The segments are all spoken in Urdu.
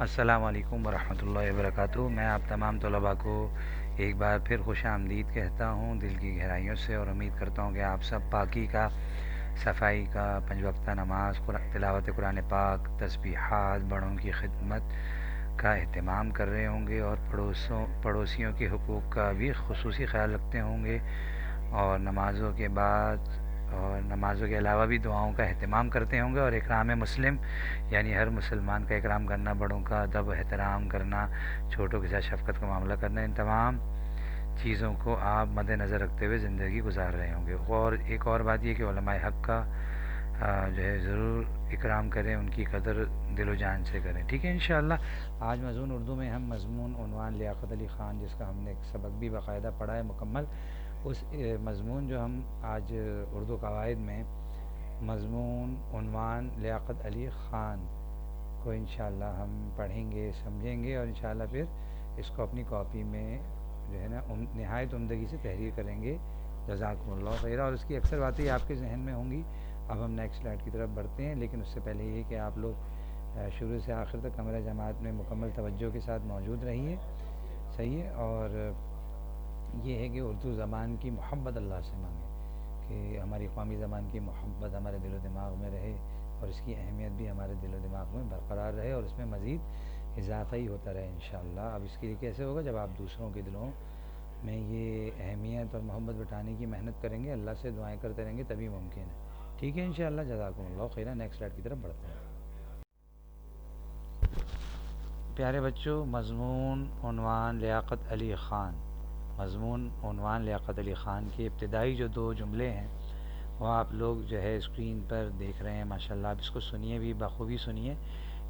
السلام علیکم ورحمۃ اللہ وبرکاتہ۔ میں آپ تمام طلباء کو ایک بار پھر خوش آمدید کہتا ہوں دل کی گہرائیوں سے، اور امید کرتا ہوں کہ آپ سب پاکی کا، صفائی کا، پنج وقتہ نماز، تلاوت قرآن پاک، تسبیحات، بڑوں کی خدمت کا اہتمام کر رہے ہوں گے، اور پڑوسیوں کے حقوق کا بھی خصوصی خیال رکھتے ہوں گے، اور نمازوں کے بعد اور نمازوں کے علاوہ بھی دعاؤں کا اہتمام کرتے ہوں گے، اور اکرام مسلم یعنی ہر مسلمان کا اکرام کرنا، بڑوں کا ادب و احترام کرنا، چھوٹوں کے ساتھ شفقت کا معاملہ کرنا، ان تمام چیزوں کو آپ مد نظر رکھتے ہوئے زندگی گزار رہے ہوں گے۔ اور ایک اور بات یہ کہ علماء حق کا جو ہے ضرور اکرام کریں، ان کی قدر دل و جان سے کریں، ٹھیک ہے انشاءاللہ۔ آج مضمون اردو میں ہم مضمون عنوان لیاقت علی خان، جس کا ہم نے ایک سبق بھی باقاعدہ پڑھا ہے مکمل، اس مضمون جو ہم آج اردو قواعد میں مضمون عنوان لیاقت علی خان کو انشاءاللہ ہم پڑھیں گے، سمجھیں گے، اور انشاءاللہ پھر اس کو اپنی کاپی میں جو ہے نا نہایت عمدگی سے تحریر کریں گے، جزاکم اللہ خیرہ۔ اور اس کی اکثر باتیں آپ کے ذہن میں ہوں گی۔ اب ہم نیکسٹ سلائیڈ کی طرف بڑھتے ہیں، لیکن اس سے پہلے یہ کہ آپ لوگ شروع سے آخر تک کمرہ جماعت میں مکمل توجہ کے ساتھ موجود رہیے، صحیح ہے۔ اور یہ ہے کہ اردو زبان کی محبت اللہ سے مانگیں کہ ہماری قومی زبان کی محبت ہمارے دل و دماغ میں رہے، اور اس کی اہمیت بھی ہمارے دل و دماغ میں برقرار رہے، اور اس میں مزید اضافہ ہی ہوتا رہے انشاءاللہ۔ اب اس کے لیے کیسے ہوگا؟ جب آپ دوسروں کے دلوں میں یہ اہمیت اور محبت بٹانے کی محنت کریں گے، اللہ سے دعائیں کرتے رہیں گے، تبھی ممکن ہے، ٹھیک ہے انشاءاللہ۔ جزاکم اللہ خیرہ۔ نیکسٹ سلائیڈ کی طرف بڑھتے ہیں۔ پیارے بچوں، مضمون عنوان لیاقت علی خان، مضمون عنوان لیاقت علی خان کے ابتدائی جو دو جملے ہیں وہ آپ لوگ جو ہے اسکرین پر دیکھ رہے ہیں ماشاءاللہ۔ آپ اس کو سنیے بھی، بخوبی سنیے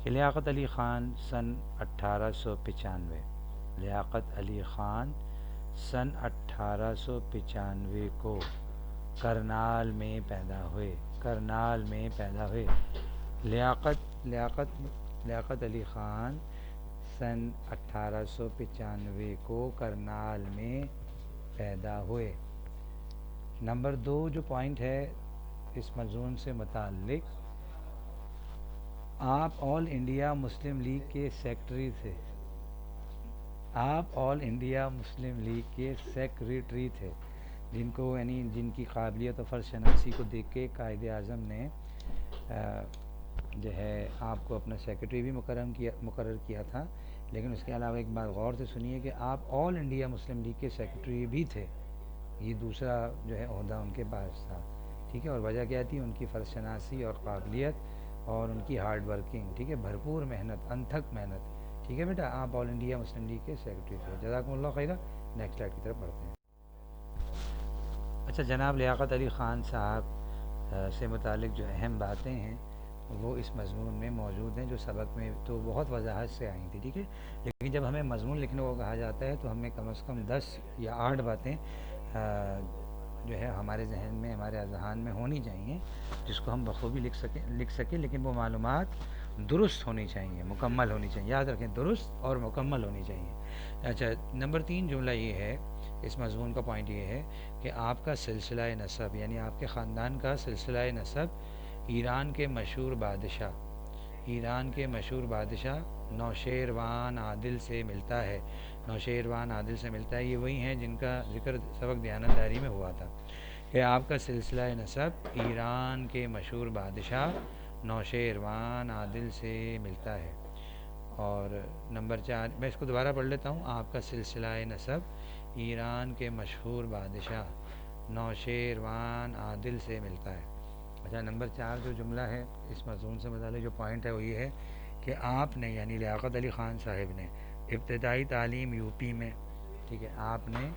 کہ لیاقت علی خان سن 1895، لیاقت علی خان سن 1895 کو کرنال میں پیدا ہوئے، کرنال میں پیدا ہوئے۔ لیاقت علی خان سن 1895 کو کرنال میں پیدا ہوئے۔ نمبر دو جو پوائنٹ ہے اس مضمون سے متعلق، آپ آل انڈیا مسلم لیگ کے سیکرٹری تھے، آپ آل انڈیا مسلم لیگ کے سیکریٹری تھے، جن کو یعنی جن کی قابلیت و فرض شناسی کو دیکھ کے قائد اعظم نے جو ہے آپ کو اپنا سیکرٹری بھی مقرر کیا تھا۔ لیکن اس کے علاوہ ایک بات غور سے سنیے کہ آپ آل انڈیا مسلم لیگ کے سیکرٹری بھی تھے، یہ دوسرا جو ہے عہدہ ان کے پاس تھا، ٹھیک ہے۔ اور وجہ کیا تھی؟ ان کی فرض شناسی اور قابلیت اور ان کی ہارڈ ورکنگ، ٹھیک ہے، بھرپور محنت، انتھک محنت، ٹھیک ہے بیٹا۔ آپ آل انڈیا مسلم لیگ کے سیکرٹری تھے، جزاکم اللہ خیرہ۔ نیکسٹ سلائیڈ کی طرف بڑھتے ہیں۔ اچھا، جناب لیاقت علی خان صاحب سے متعلق جو اہم باتیں ہیں وہ اس مضمون میں موجود ہیں، جو سبق میں تو بہت وضاحت سے آئی تھی، ٹھیک ہے، لیکن جب ہمیں مضمون لکھنے کو کہا جاتا ہے تو ہمیں کم از کم 10 یا 8 باتیں جو ہے ہمارے ذہن میں، ہمارے اذہان میں ہونی چاہیے، جس کو ہم بخوبی لکھ سکیں، لیکن وہ معلومات درست ہونی چاہیے، مکمل ہونی چاہیے، یاد رکھیں، درست اور مکمل ہونی چاہیے۔ اچھا، نمبر 3 جملہ یہ ہے، اس مضمون کا پوائنٹ یہ ہے کہ آپ کا سلسلہ نسب، یعنی آپ کے خاندان کا سلسلہ نسب ایران کے مشہور بادشاہ، ایران کے مشہور بادشاہ نوشیروان عادل سے ملتا ہے، نوشیروان عادل سے ملتا ہے۔ یہ وہی ہیں جن کا ذکر سبق دیانتداری میں ہوا تھا کہ آپ کا سلسلہ نسب ایران کے مشہور بادشاہ نوشیروان عادل سے ملتا ہے۔ اور نمبر 4 میں اس کو دوبارہ پڑھ لیتا ہوں، آپ کا سلسلہ نسب ایران کے مشہور بادشاہ نوشیروان عادل سے ملتا ہے۔ اچھا، نمبر 4 جو جملہ ہے اس مضمون سے متعلق جو پوائنٹ ہے وہ یہ ہے کہ آپ نے یعنی لیاقت علی خان صاحب نے ابتدائی تعلیم یو پی میں، ٹھیک ہے، آپ نے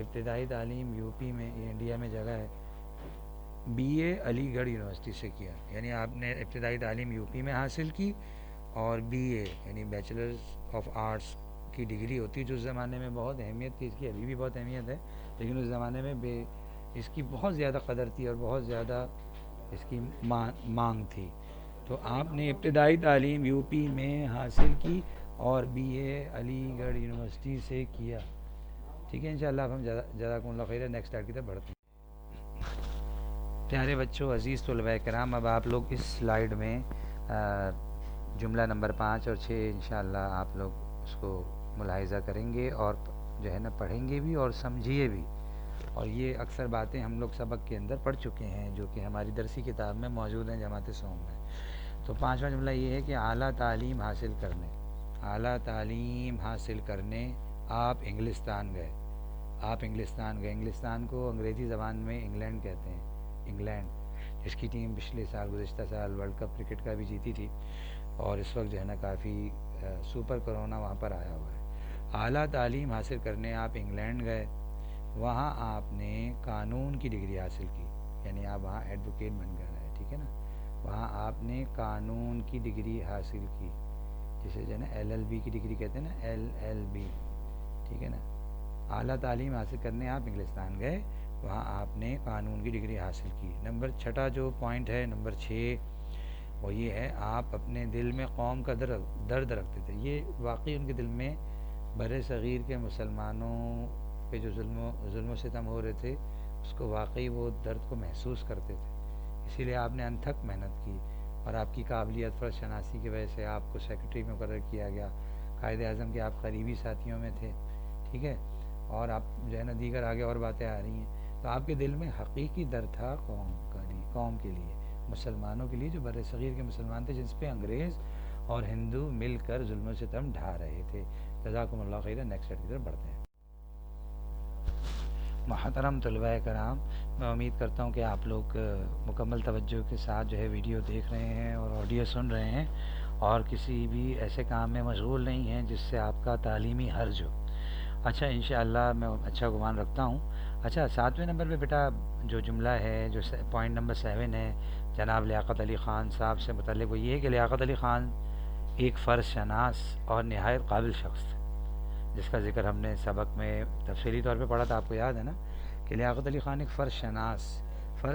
ابتدائی تعلیم یو پی میں، یہ انڈیا میں جگہ ہے، بی اے علی گڑھ یونیورسٹی سے کیا، یعنی آپ نے ابتدائی تعلیم یو پی میں حاصل کی، اور بی اے یعنی بیچلرز آف آرٹس کی ڈگری ہوتی ہے، جو اس زمانے میں بہت اہمیت تھی، اس کی ابھی بھی بہت اہمیت ہے، لیکن اس زمانے میں اس کی بہت زیادہ قدر تھی اور بہت زیادہ اس کی مانگ تھی۔ تو آپ نے ابتدائی تعلیم یو پی میں حاصل کی اور بی اے علی گڑھ یونیورسٹی سے کیا، ٹھیک ہے انشاءاللہ۔ اب ہم جزاکم اللہ خیر نیکسٹ سلائیڈ کی طرف بڑھتے ہیں۔ پیارے بچوں، عزیز طلباء کرام، اب آپ لوگ اس سلائیڈ میں جملہ نمبر 5 اور 6 انشاءاللہ آپ لوگ اس کو ملاحظہ کریں گے اور جو ہے نا پڑھیں گے بھی اور سمجھیے بھی. اور یہ اکثر باتیں ہم لوگ سبق کے اندر پڑھ چکے ہیں جو کہ ہماری درسی کتاب میں موجود ہیں جماعت سوم میں. تو 5واں جملہ یہ ہے کہ اعلیٰ تعلیم حاصل کرنے، اعلیٰ تعلیم حاصل کرنے آپ انگلستان گئے. آپ انگلستان گئے. انگلستان کو انگریزی زبان میں انگلینڈ کہتے ہیں. انگلینڈ جس کی ٹیم پچھلے سال گزشتہ سال ورلڈ کپ کرکٹ کا بھی جیتی تھی، اور اس وقت جو ہے نا کافی سپر کرونا وہاں پر آیا ہوا ہے. اعلیٰ تعلیم حاصل کرنے آپ انگلینڈ گئے. وہاں آپ نے قانون کی ڈگری حاصل کی، یعنی آپ وہاں ایڈوکیٹ بن کر آئے. ٹھیک ہے نا. وہاں آپ نے قانون کی ڈگری حاصل کی، جسے جو ہے نا ایل ایل بی کی ڈگری کہتے ہیں نا، ایل ایل بی. ٹھیک ہے نا. اعلیٰ تعلیم حاصل کرنے آپ انگلستان گئے، وہاں آپ نے قانون کی ڈگری حاصل کی. نمبر 6 جو پوائنٹ ہے، نمبر 6، وہ یہ ہے آپ اپنے دل میں قوم کا درد رکھتے تھے. یہ واقعی ان کے دل میں بر صغیر کے مسلمانوں پہ جو ظلم و ستم ہو رہے تھے، اس کو واقعی وہ درد کو محسوس کرتے تھے. اسی لیے آپ نے انتھک محنت کی، اور آپ کی قابلیت فرض شناسی کی وجہ سے آپ کو سیکرٹری میں مقرر کیا گیا. قائد اعظم کے آپ قریبی ساتھیوں میں تھے. ٹھیک ہے. اور آپ جو ہے نا دیگر آگے اور باتیں آ رہی ہیں. تو آپ کے دل میں حقیقی درد تھا قوم کے لیے، مسلمانوں کے لیے جو بر صغیر کے مسلمان تھے، جس پہ انگریز اور ہندو مل کر ظلم و ستم ڈھا رہے تھے. جزاکم اللہ خیر. نیکسٹ سلائیڈ کی طرف بڑھتے ہیں. محترم طلباء کرام، میں امید کرتا ہوں کہ آپ لوگ مکمل توجہ کے ساتھ جو ہے ویڈیو دیکھ رہے ہیں اور آڈیو سن رہے ہیں، اور کسی بھی ایسے کام میں مشغول نہیں ہیں جس سے آپ کا تعلیمی حرج ہو. اچھا، انشاءاللہ میں اچھا گمان رکھتا ہوں. اچھا، 7ویں نمبر پہ بیٹا جو جملہ ہے، جو پوائنٹ نمبر 7 ہے جناب لیاقت علی خان صاحب سے متعلق، وہ یہ ہے کہ لیاقت علی خان ایک فرض شناس اور نہایت قابل شخص تھے، جس کا ذکر ہم نے سبق میں تفصیلی طور پہ پڑھا تھا. آپ کو یاد ہے نا کہ لیاقت علی خان ایک فرض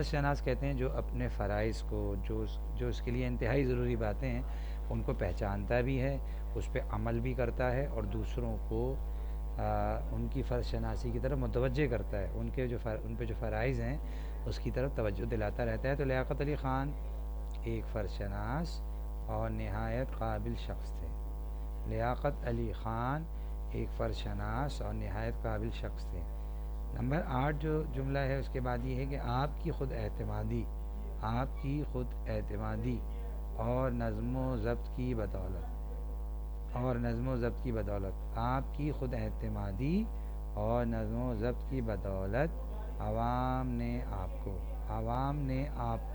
شناس کہتے ہیں جو اپنے فرائض کو، جو اس کے لیے انتہائی ضروری باتیں ہیں، ان کو پہچانتا بھی ہے، اس پہ عمل بھی کرتا ہے، اور دوسروں کو ان کی فرض شناسی کی طرف متوجہ کرتا ہے. ان پہ جو فرائض ہیں اس کی طرف توجہ دلاتا رہتا ہے. تو لیاقت علی خان ایک فرض شناس اور نہایت قابل شخص تھے. لیاقت علی خان ایک فرض شناس اور نہایت قابل شخص تھے. نمبر 8 جو جملہ ہے اس کے بعد یہ ہے کہ آپ کی خود اعتمادی اور نظم و ضبط کی بدولت، آپ کی خود اعتمادی اور نظم و ضبط کی بدولت عوام نے آپ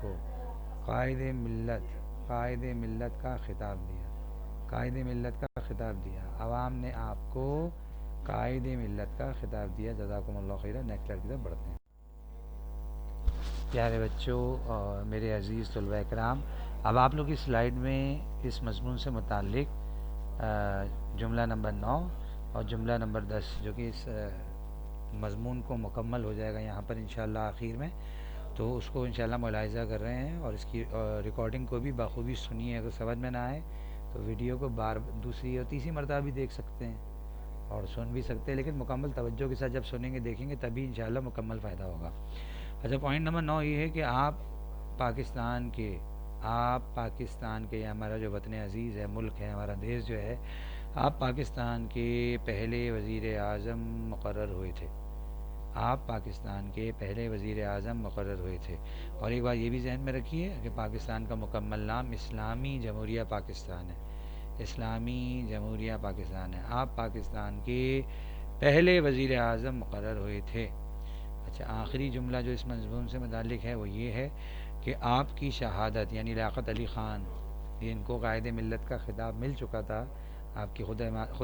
کو قائد ملت کا خطاب دیا. عوام نے آپ کو قائد ملت کا خطاب دیا. جزاکم اللہ خیرا. نیکسٹ سلائیڈ کی طرف بڑھتے ہیں. پیارے بچوں اور میرے عزیز طلباء کرام، اب آپ لوگ اس سلائیڈ میں اس مضمون سے متعلق جملہ نمبر 9 اور جملہ نمبر 10 جو کہ اس مضمون کو مکمل ہو جائے گا یہاں پر انشاءاللہ آخر میں، تو اس کو انشاءاللہ ملاحظہ کر رہے ہیں، اور اس کی ریکارڈنگ کو بھی بخوبی سنیے. اگر سمجھ میں نہ آئے تو ویڈیو کو دوسری اور تیسری مرتبہ بھی دیکھ سکتے ہیں اور سن بھی سکتے ہیں، لیکن مکمل توجہ کے ساتھ جب سنیں گے دیکھیں گے تبھی انشاءاللہ مکمل فائدہ ہوگا. اچھا، پوائنٹ نمبر 9 یہ ہے کہ آپ پاکستان کے، یہ ہمارا جو وطن عزیز ہے، ملک ہے ہمارا، دیش جو ہے، آپ پاکستان کے پہلے وزیر اعظم مقرر ہوئے تھے. اور ایک بات یہ بھی ذہن میں رکھیے کہ پاکستان کا مکمل نام اسلامی جمہوریہ پاکستان ہے. آپ پاکستان کے پہلے وزیر اعظم مقرر ہوئے تھے. اچھا، آخری جملہ جو اس مضمون سے متعلق ہے وہ یہ ہے کہ آپ کی شہادت، یعنی لیاقت علی خان، ان کو قائد ملت کا خطاب مل چکا تھا آپ کی خود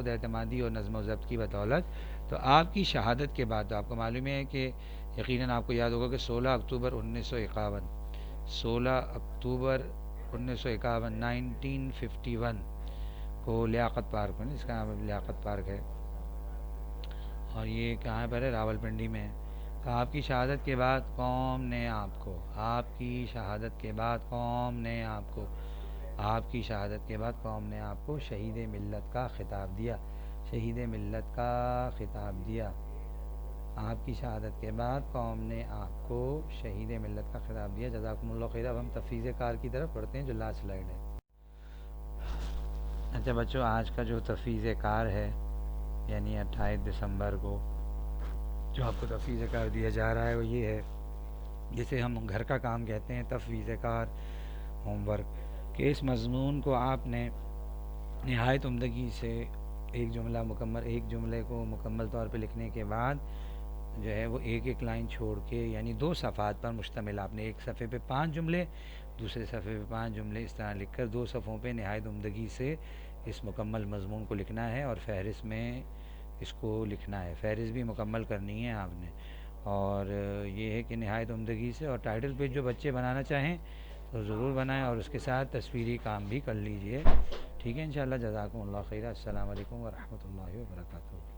اعتمادی اور نظم و ضبط کی بدولت. تو آپ کی شہادت کے بعد، تو آپ کو معلوم ہے کہ یقیناً آپ کو یاد ہوگا کہ 16 اکتوبر 1951 کو لیاقت پارک میں، اس کا نام لیاقت پارک ہے، اور یہ کہاں پر ہے؟ راول پنڈی میں ہے. تو آپ کی شہادت کے بعد قوم نے آپ کو شہید ملت کا خطاب دیا. آپ کی شہادت کے بعد قوم نے آپ کو شہید ملت کا خطاب دیا. جزاکم اللہ خیر. اب ہم تفویض کار کی طرف بڑھتے ہیں جو لاسٹ سلائیڈ ہے. اچھا بچوں، آج کا جو تفویض کار ہے، یعنی 28 دسمبر کو جو آپ کو تفویض کار دیا جا رہا ہے وہ یہ ہے، جسے ہم گھر کا کام کہتے ہیں، تفویض کار، ہوم ورک، کہ اس مضمون کو آپ نے نہایت عمدگی سے ایک جملے کو مکمل طور پہ لکھنے کے بعد جو ہے وہ ایک ایک لائن چھوڑ کے، یعنی 2 صفحات پر مشتمل، آپ نے ایک صفحے پہ 5 جملے، دوسرے صفحے پہ 5 جملے، اس طرح لکھ کر 2 صفحوں پہ نہایت عمدگی سے اس مکمل مضمون کو لکھنا ہے، اور فہرست میں اس کو لکھنا ہے، فہرست بھی مکمل کرنی ہے آپ نے۔ اور یہ ہے کہ نہایت عمدگی سے، اور ٹائٹل پیج جو بچے بنانا چاہیں تو ضرور بنائیں، اور اس کے ساتھ تصویری کام بھی کر لیجئے، ٹھیک ہے انشاءاللہ۔ جزاکم اللہ خیر، السلام علیکم ورحمۃ اللہ وبرکاتہ۔